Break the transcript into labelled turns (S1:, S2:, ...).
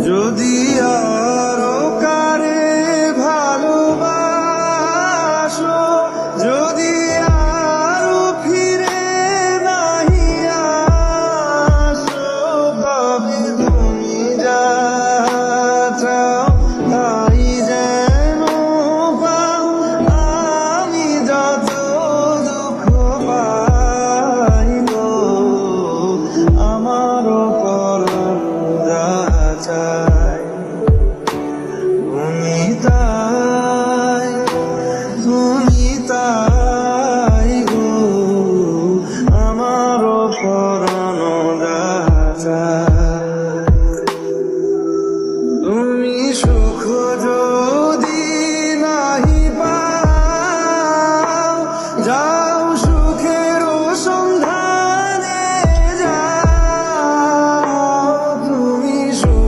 S1: যদি আরো কারে ভালোবাসো, যদি আরো ফিরে নাহি আসো, ভাবে তুমি যা চাও তাই যেন পাও। আমি যত দুঃখ পাই গো, আমারও পরাণ যা চায়।